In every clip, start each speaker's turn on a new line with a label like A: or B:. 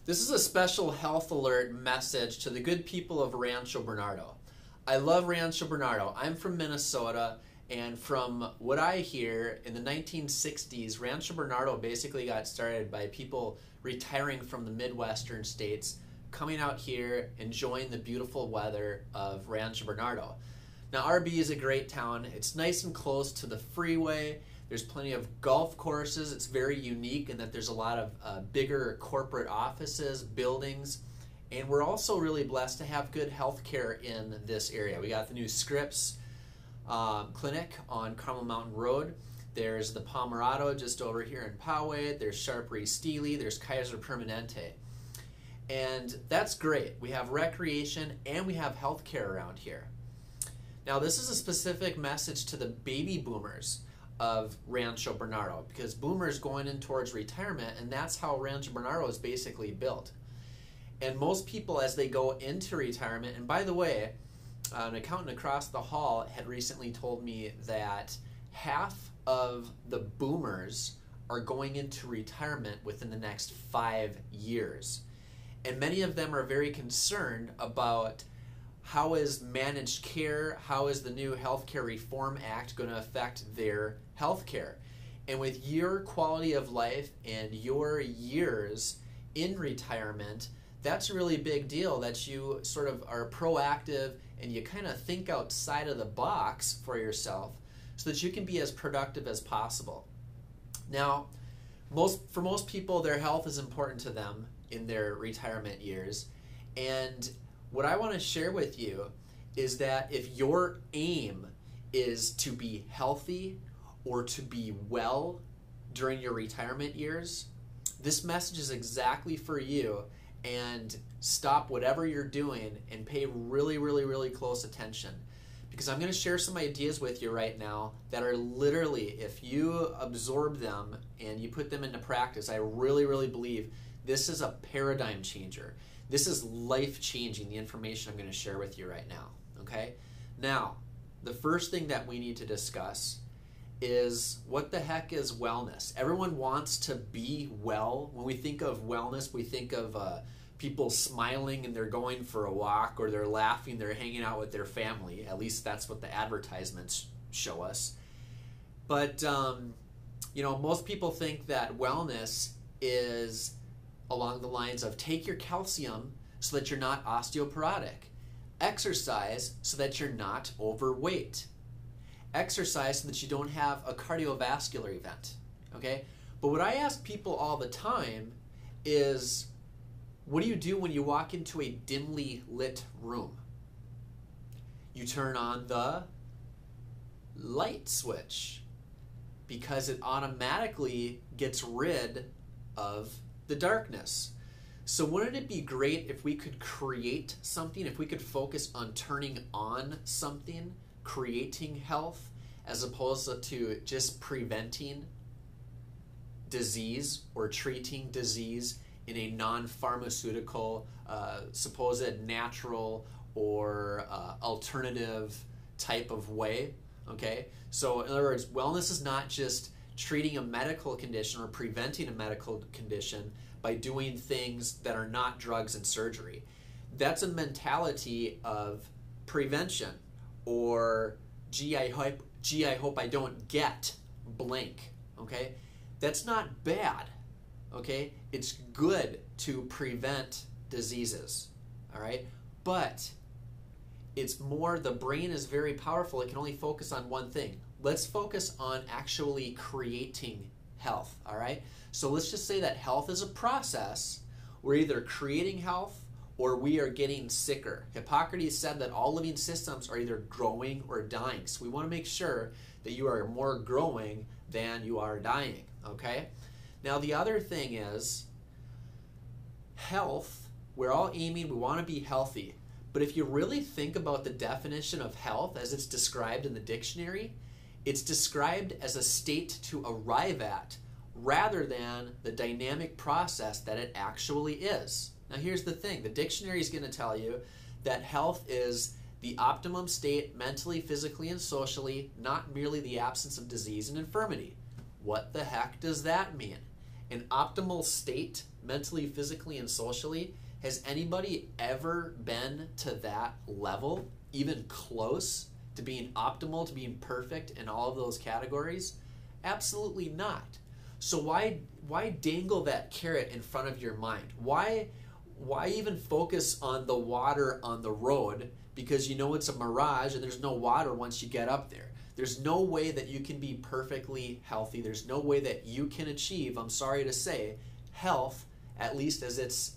A: This is a special health alert message to the good people of Rancho Bernardo. I love Rancho Bernardo. I'm from Minnesota, and from what I hear, in the 1960s, Rancho Bernardo basically got started by people retiring from the Midwestern states, coming out here, enjoying the beautiful weather of Rancho Bernardo. Now, RB is a great town. It's nice and close to the freeway. There's plenty of golf courses. It's very unique in that there's a lot of bigger corporate offices, buildings, and we're also really blessed to have good health care in this area. We got the new Scripps Clinic on Carmel Mountain Road. There's the Pomerado just over here in Poway. There's Sharpery Steely. There's Kaiser Permanente. And that's great. We have recreation and we have health care around here. Now, this is a specific message to the baby boomers of Rancho Bernardo, because boomers going in towards retirement, and that's how Rancho Bernardo is basically built. And most people, as they go into retirement, and by the way, an accountant across the hall had recently told me that half of the boomers are going into retirement within the next 5 years. And many of them are very concerned about how is managed care, how is the new Healthcare Reform Act going to affect their health care. And with your quality of life and your years in retirement, that's a really big deal that you sort of are proactive and you kind of think outside of the box for yourself so that you can be as productive as possible. Now, for most people, their health is important to them in their retirement years. And what I want to share with you is that if your aim is to be healthy or to be well during your retirement years, this message is exactly for you. And stop whatever you're doing and pay really, really, really close attention, because I'm going to share some ideas with you right now that are literally, if you absorb them and you put them into practice, I really, really believe this is a paradigm changer. This is life-changing, the information I'm going to share with you right now, okay? Now, the first thing that we need to discuss is what the heck is wellness? Everyone wants to be well. When we think of wellness, we think of people smiling and they're going for a walk, or they're laughing, they're hanging out with their family. At least that's what the advertisements show us. But, most people think that wellness is along the lines of take your calcium so that you're not osteoporotic. Exercise so that you're not overweight. Exercise so that you don't have a cardiovascular event, okay? But what I ask people all the time is, what do you do when you walk into a dimly lit room? You turn on the light switch because it automatically gets rid of the darkness. So wouldn't it be great if we could create something, if we could focus on turning on something, creating health, as opposed to just preventing disease or treating disease in a non-pharmaceutical, supposed natural or alternative type of way, okay? So in other words, wellness is not just treating a medical condition or preventing a medical condition by doing things that are not drugs and surgery. That's a mentality of prevention, or gee, I hope I don't get blank, okay? That's not bad, okay? It's good to prevent diseases, all right? But it's more, the brain is very powerful. It can only focus on one thing. Let's focus on actually creating health, all right? So let's just say that health is a process. We're either creating health or we are getting sicker. Hippocrates said that all living systems are either growing or dying. So we want to make sure that you are more growing than you are dying, okay? Now the other thing is health. We're all aiming, we want to be healthy. But if you really think about the definition of health as it's described in the dictionary, it's described as a state to arrive at rather than the dynamic process that it actually is. Now here's the thing, the dictionary is going to tell you that health is the optimum state mentally, physically, and socially, not merely the absence of disease and infirmity. What the heck does that mean? An optimal state mentally, physically, and socially. Has anybody ever been to that level, even close to being optimal, to being perfect in all of those categories? Absolutely not. So why dangle that carrot in front of your mind? Why even focus on the water on the road, because you know it's a mirage and there's no water once you get up there? There's no way that you can be perfectly healthy. There's no way that you can achieve, I'm sorry to say, health, at least as it's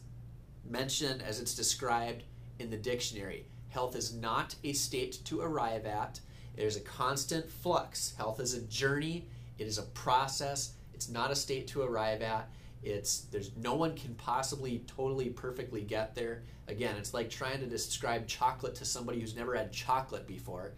A: mentioned, as it's described in the dictionary. Health is not a state to arrive at. It is a constant flux. Health is a journey. It is a process. It's not a state to arrive at. There's no one can possibly totally perfectly get there. Again, it's like trying to describe chocolate to somebody who's never had chocolate before.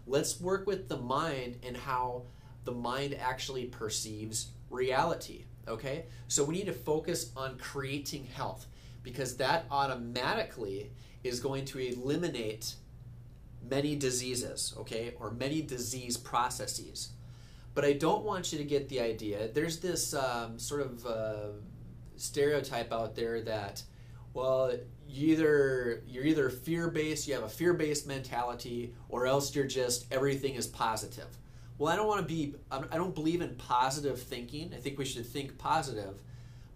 A: Let's work with the mind and how the mind actually perceives reality, okay? So we need to focus on creating health, because that automatically is going to eliminate many diseases, okay, or many disease processes. But I don't want you to get the idea. There's this sort of stereotype out there that, well, you're either fear-based, you have a fear-based mentality, or else you're just everything is positive. Well, I don't believe in positive thinking. I think we should think positive,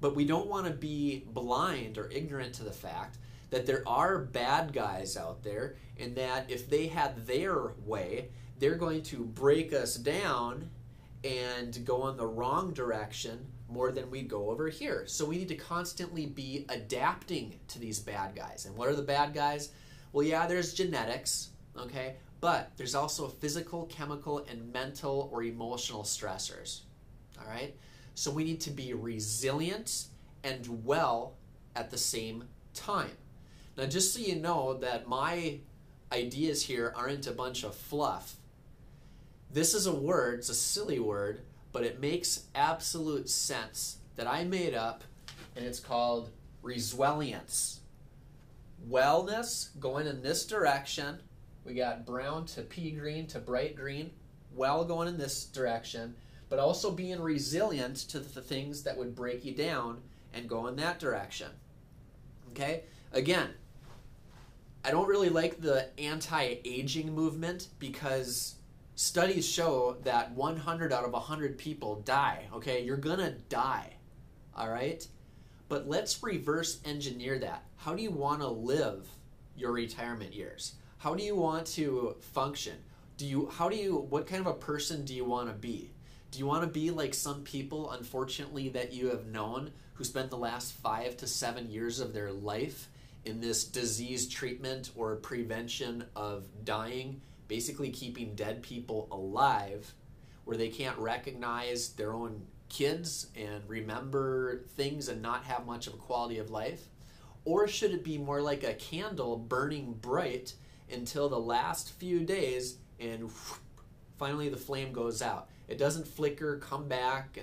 A: but we don't want to be blind or ignorant to the fact that there are bad guys out there, and that if they had their way, they're going to break us down and go in the wrong direction more than we go over here. So we need to constantly be adapting to these bad guys. And what are the bad guys? Well, yeah, there's genetics, okay? But there's also physical, chemical, and mental or emotional stressors, all right? So we need to be resilient and well at the same time. Now, just so you know that my ideas here aren't a bunch of fluff, this is a word, it's a silly word, but it makes absolute sense that I made up, and it's called resilience. Wellness going in this direction. We got brown to pea green to bright green. Well going in this direction, but also being resilient to the things that would break you down and go in that direction. Okay? Again, I don't really like the anti-aging movement, because studies show that 100 out of 100 people die, okay? You're gonna die, all right? But let's reverse engineer that. How do you want to live your retirement years? How do you want to function? What kind of a person do you want to be? Do you want to be like some people, unfortunately, that you have known who spent the last 5 to 7 years of their life in this disease treatment or prevention of dying, basically keeping dead people alive, where they can't recognize their own kids and remember things and not have much of a quality of life? Or should it be more like a candle burning bright until the last few days and finally the flame goes out? It doesn't flicker, come back,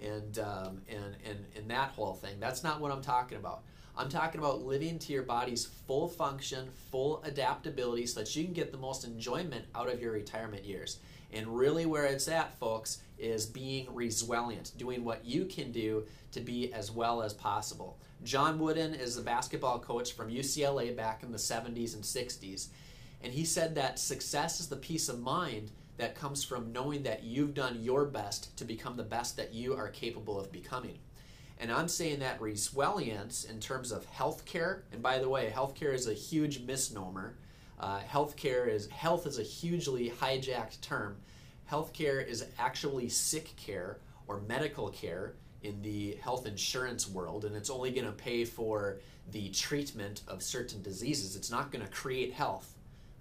A: and that whole thing. That's not what I'm talking about. I'm talking about living to your body's full function, full adaptability, so that you can get the most enjoyment out of your retirement years. And really where it's at, folks, is being resilient, doing what you can do to be as well as possible. John Wooden is a basketball coach from UCLA back in the 70s and 60s. And he said that success is the peace of mind that comes from knowing that you've done your best to become the best that you are capable of becoming. And I'm saying that resilience in terms of healthcare, and by the way, healthcare is a huge misnomer. Health is a hugely hijacked term. Healthcare is actually sick care or medical care in the health insurance world, and it's only going to pay for the treatment of certain diseases. It's not going to create health,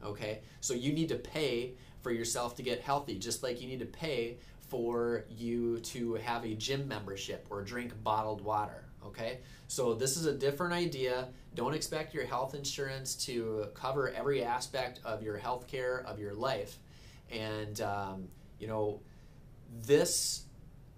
A: okay? So you need to pay for yourself to get healthy, just like you need to pay for you to have a gym membership or drink bottled water, okay? So this is a different idea. Don't expect your health insurance to cover every aspect of your health care of your life. And, this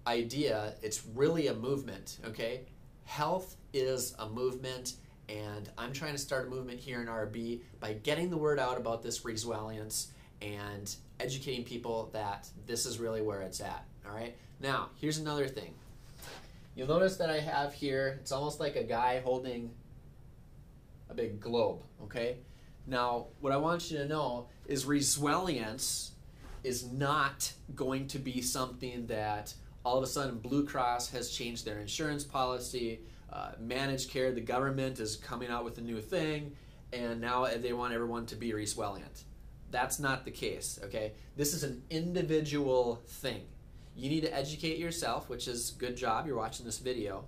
A: idea, it's really a movement, okay? Health is a movement, and I'm trying to start a movement here in RB by getting the word out about this resilience and educating people that this is really where it's at, all right? Now, here's another thing. You'll notice that I have here, it's almost like a guy holding a big globe, okay? Now, what I want you to know is resilience is not going to be something that all of a sudden Blue Cross has changed their insurance policy, managed care, the government is coming out with a new thing, and now they want everyone to be resilient. That's not the case, okay? This is an individual thing. You need to educate yourself, which is good job, you're watching this video.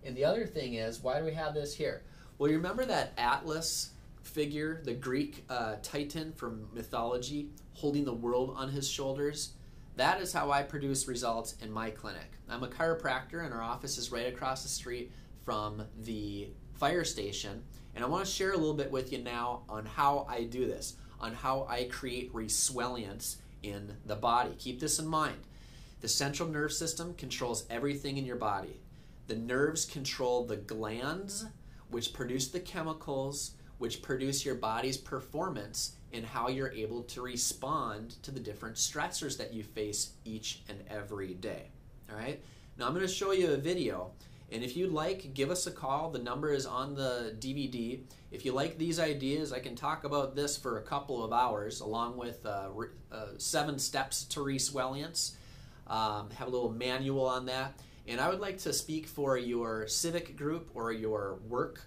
A: And the other thing is, why do we have this here? Well, you remember that Atlas figure, the Greek Titan from mythology, holding the world on his shoulders? That is how I produce results in my clinic. I'm a chiropractor and our office is right across the street from the fire station. And I want to share a little bit with you now on how I do this, on how I create resilience in the body. Keep this in mind. The central nerve system controls everything in your body. The nerves control the glands, which produce the chemicals, which produce your body's performance in how you're able to respond to the different stressors that you face each and every day. All right? Now I'm going to show you a video, and if you'd like, give us a call. The number is on the DVD. If you like these ideas, I can talk about this for a couple of hours, along with 7 steps to resilience. Have a little manual on that. And I would like to speak for your civic group or your work,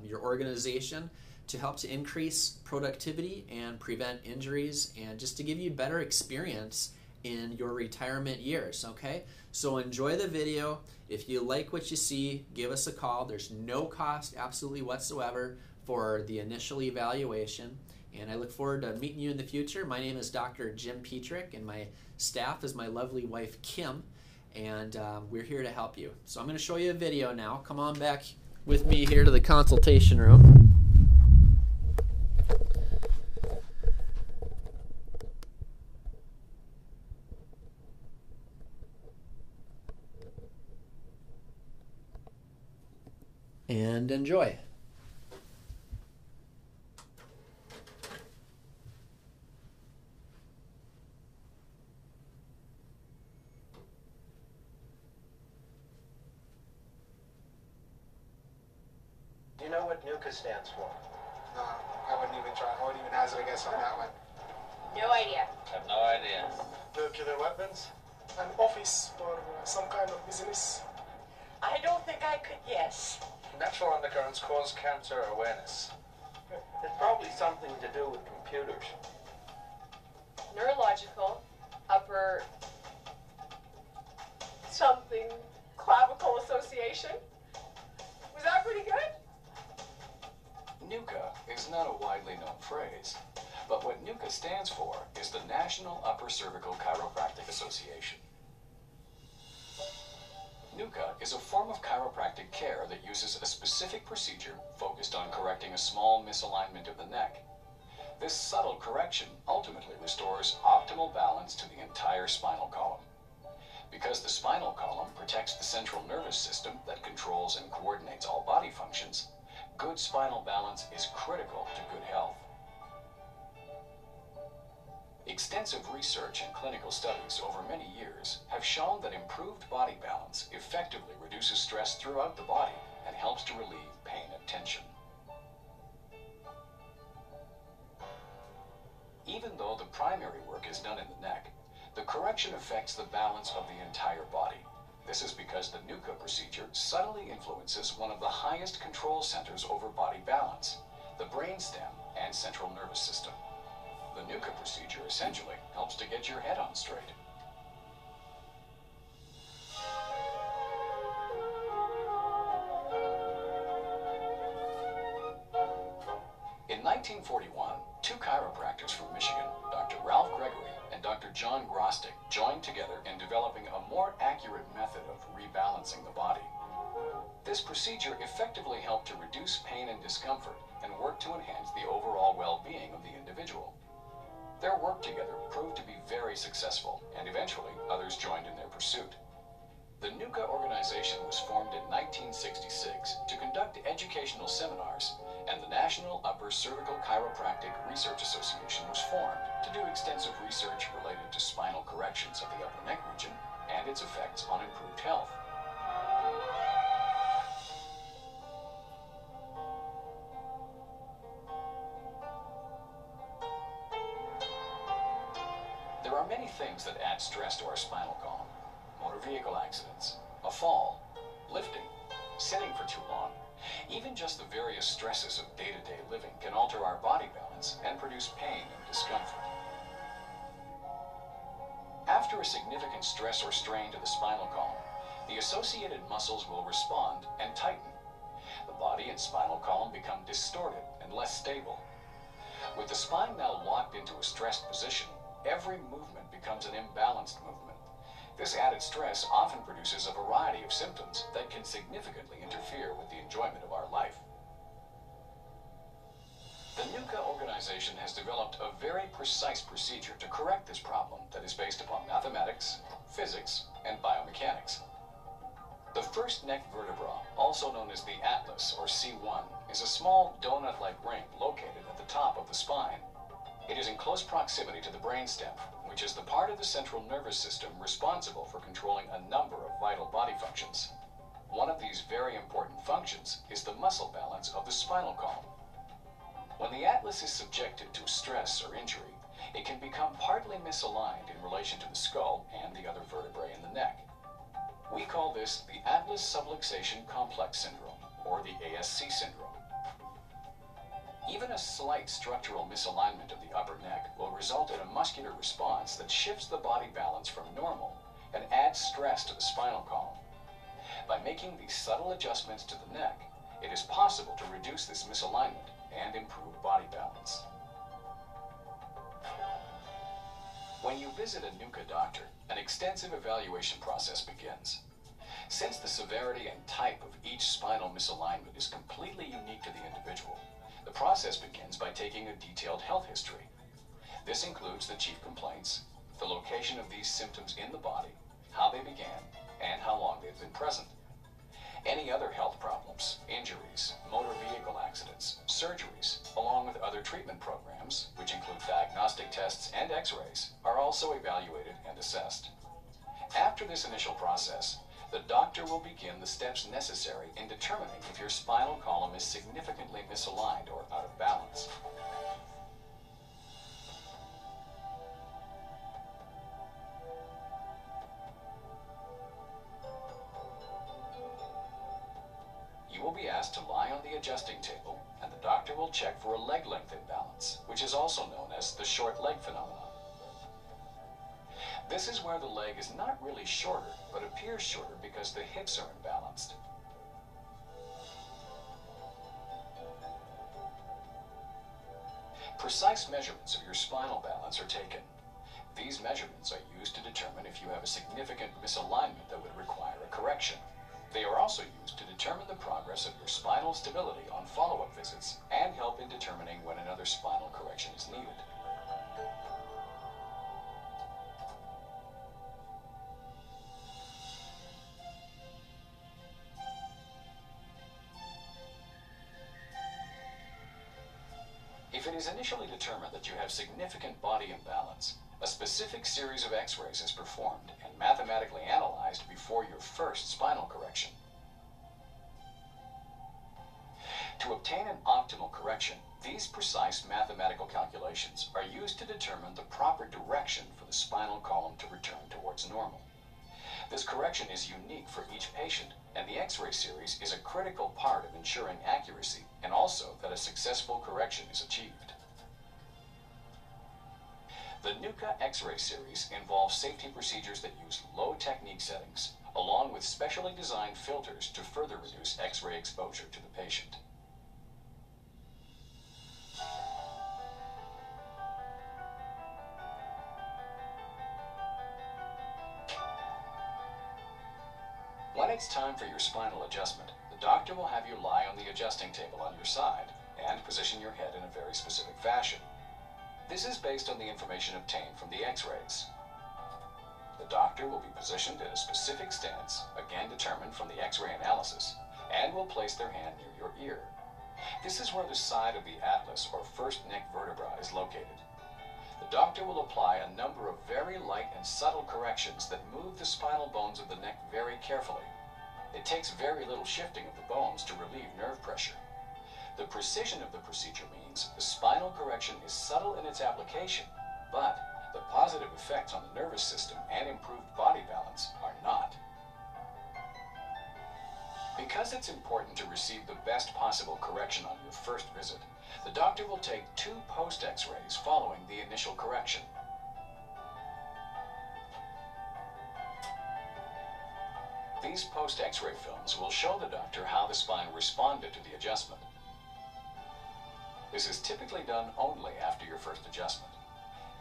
A: your organization, to help to increase productivity and prevent injuries and just to give you better experience in your retirement years, okay? So enjoy the video. If you like what you see, give us a call. There's no cost absolutely whatsoever for the initial evaluation. And I look forward to meeting you in the future. My name is Dr. Jim Petrick, and my staff is my lovely wife, Kim, and we're here to help you. So I'm going to show you a video now. Come on back with me here to the consultation room. And enjoy.
B: Do you know what NUCA stands for?
C: No, I wouldn't even try. I wouldn't even hazard a guess on that one.
D: No idea.
E: I have no idea.
B: Nuclear weapons?
C: An office or some kind of business.
D: I don't think I could guess.
E: Natural undercurrents cause cancer awareness.
B: It's probably something to do with computers.
D: Neurological, upper something, clavicle association. Was that pretty good?
F: NUCA is not a widely known phrase, but what NUCA stands for is the National Upper Cervical Chiropractic Association. NUCA is a form of chiropractic care that uses a specific procedure focused on correcting a small misalignment of the neck. This subtle correction ultimately restores optimal balance to the entire spinal column. Because the spinal column protects the central nervous system that controls and coordinates all body functions, good spinal balance is critical to good health. Extensive research and clinical studies over many years have shown that improved body balance effectively reduces stress throughout the body and helps to relieve pain and tension. Even though the primary work is done in the neck, the correction affects the balance of the entire body. This is because the NUCA procedure subtly influences one of the highest control centers over body balance, the brainstem and central nervous system. The NUCA procedure essentially helps to get your head on straight. In 1941, 2 chiropractors from Michigan, Dr. Ralph Gregory and Dr. John Grostic, joined together in developing a more accurate method of rebalancing the body. This procedure effectively helped to reduce pain and discomfort and work to enhance the overall well-being of the individual. Their work together proved to be very successful, and eventually others joined in their pursuit. The NUCA organization was formed in 1966 to conduct educational seminars, and the National Upper Cervical Chiropractic Research Association was formed to do extensive research related to spinal corrections of the upper neck region and its effects on improved health. are many things that add stress to our spinal column. Motor vehicle accidents, a fall, lifting, sitting for too long. Even just the various stresses of day-to-day living can alter our body balance and produce pain and discomfort. After a significant stress or strain to the spinal column, the associated muscles will respond and tighten. The body and spinal column become distorted and less stable. With the spine now locked into a stressed position, every movement becomes an imbalanced movement. This added stress often produces a variety of symptoms that can significantly interfere with the enjoyment of our life. The NUCA organization has developed a very precise procedure to correct this problem that is based upon mathematics, physics, and biomechanics. The first neck vertebra, also known as the atlas or C1, is a small donut-like ring located at the top of the spine. It is in close proximity to the brainstem, which is the part of the central nervous system responsible for controlling a number of vital body functions. One of these very important functions is the muscle balance of the spinal column. When the atlas is subjected to stress or injury, it can become partly misaligned in relation to the skull and the other vertebrae in the neck. We call this the atlas subluxation complex syndrome, or the ASC syndrome. Even a slight structural misalignment of the upper neck will result in a muscular response that shifts the body balance from normal and adds stress to the spinal column. By making these subtle adjustments to the neck, it is possible to reduce this misalignment and improve body balance. When you visit a NUCA doctor, an extensive evaluation process begins. Since the severity and type of each spinal misalignment is completely unique to the individual, the process begins by taking a detailed health history. This includes the chief complaints, the location of these symptoms in the body, how they began, and how long they've been present. Any other health problems, injuries, motor vehicle accidents, surgeries, along with other treatment programs, which include diagnostic tests and x-rays, are also evaluated and assessed. After this initial process, the doctor will begin the steps necessary in determining if your spinal column is significantly misaligned or out of balance. You will be asked to lie on the adjusting table, and the doctor will check for a leg length imbalance, which is also known as the short leg phenomenon. This is where the leg is not really shorter, but appears shorter because the hips are imbalanced. Precise measurements of your spinal balance are taken. These measurements are used to determine if you have a significant misalignment that would require a correction. They are also used to determine the progress of your spinal stability on follow-up visits and help in determining when another spinal correction is needed. If it is initially determined that you have significant body imbalance, a specific series of x-rays is performed and mathematically analyzed before your first spinal correction. To obtain an optimal correction, these precise mathematical calculations are used to determine the proper direction for the spinal column to return towards normal. This correction is unique for each patient, and the x-ray series is a critical part of ensuring accuracy and also that a successful correction is achieved. The NUCA x-ray series involves safety procedures that use low technique settings, along with specially designed filters to further reduce x-ray exposure to the patient. When it's time for your spinal adjustment, the doctor will have you lie on the adjusting table on your side and position your head in a very specific fashion. This is based on the information obtained from the x-rays. The doctor will be positioned in a specific stance, again determined from the x-ray analysis, and will place their hand near your ear. This is where the side of the atlas or first neck vertebra is located. The doctor will apply a number of very light and subtle corrections that move the spinal bones of the neck very carefully. It takes very little shifting of the bones to relieve nerve pressure. The precision of the procedure means the spinal correction is subtle in its application, but the positive effects on the nervous system and improved body balance are not. Because it's important to receive the best possible correction on your first visit, the doctor will take 2 post-X-rays following the initial correction. These post-X-ray films will show the doctor how the spine responded to the adjustment. This is typically done only after your first adjustment.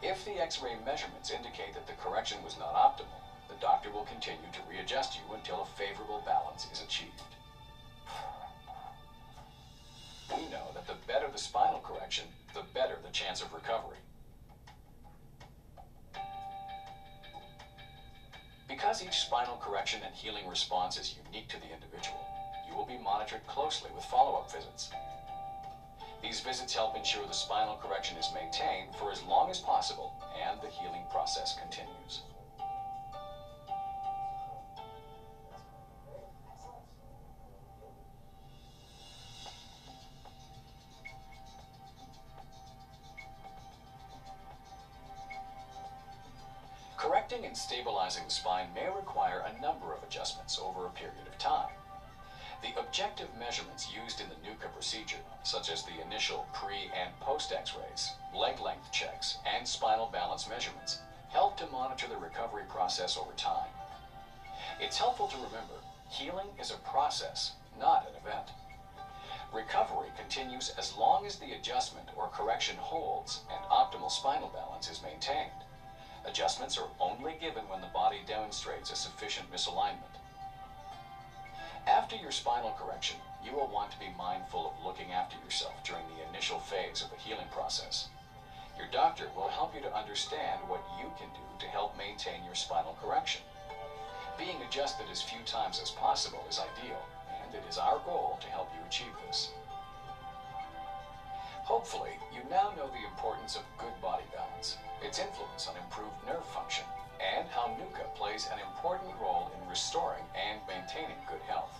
F: If the X-ray measurements indicate that the correction was not optimal, the doctor will continue to readjust you until a favorable balance is achieved. We know that the better the spinal correction, the better the chance of recovery. Because each spinal correction and healing response is unique to the individual, you will be monitored closely with follow-up visits. These visits help ensure the spinal correction is maintained for as long as possible and the healing process continues. Correcting and stabilizing the spine may require a number of adjustments over a period of time. The objective measurements used in the NUCA procedure, such as the initial pre- and post-X-rays, leg length checks, and spinal balance measurements, help to monitor the recovery process over time. It's helpful to remember, healing is a process, not an event. Recovery continues as long as the adjustment or correction holds and optimal spinal balance is maintained. Adjustments are only given when the body demonstrates a sufficient misalignment. After your spinal correction, you will want to be mindful of looking after yourself during the initial phase of the healing process. Your doctor will help you to understand what you can do to help maintain your spinal correction. Being adjusted as few times as possible is ideal, and it is our goal to help you achieve this. Hopefully, you now know the importance of good body balance, its influence on improved nerve function, and how NUCA plays an important role in restoring and maintaining good health.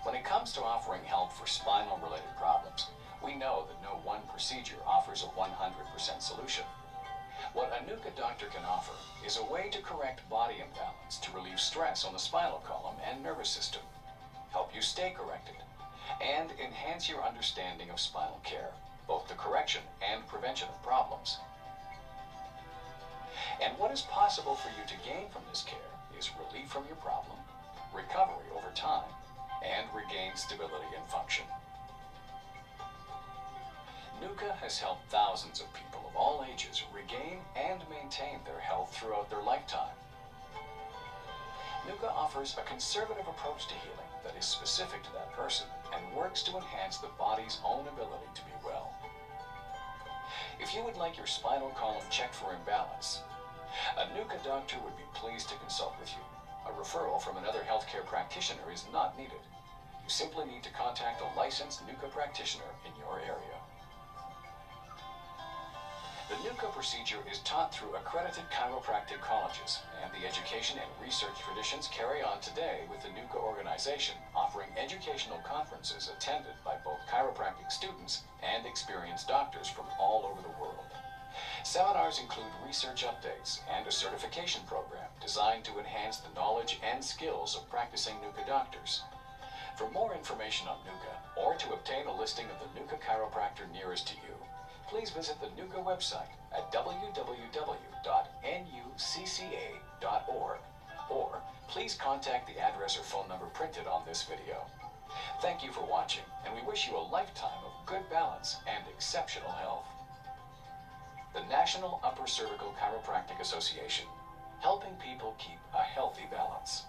F: When it comes to offering help for spinal-related problems, we know that no one procedure offers a 100% solution. What a NUCA doctor can offer is a way to correct body imbalance to relieve stress on the spinal column and nervous system, help you stay corrected, and enhance your understanding of spinal care, both the correction and prevention of problems. And what is possible for you to gain from this care is relief from your problem, recovery over time, and regain stability and function. NUCA has helped thousands of people of all ages regain and maintain their health throughout their lifetime. NUCA offers a conservative approach to healing that is specific to that person and works to enhance the body's own ability to be well. If you would like your spinal column checked for imbalance, a NUCA doctor would be pleased to consult with you. A referral from another healthcare practitioner is not needed. You simply need to contact a licensed NUCA practitioner in your area. The NUCA procedure is taught through accredited chiropractic colleges, and the education and research traditions carry on today with the NUCA organization, offering educational conferences attended by both chiropractic students and experienced doctors from all over the world. Seminars include research updates and a certification program designed to enhance the knowledge and skills of practicing NUCA doctors. For more information on NUCA, or to obtain a listing of the NUCA chiropractor nearest to you, please visit the NUCA website at www.nucca.org, or please contact the address or phone number printed on this video. Thank you for watching, and we wish you a lifetime of good balance and exceptional health. The National Upper Cervical Chiropractic Association, helping people keep a healthy balance.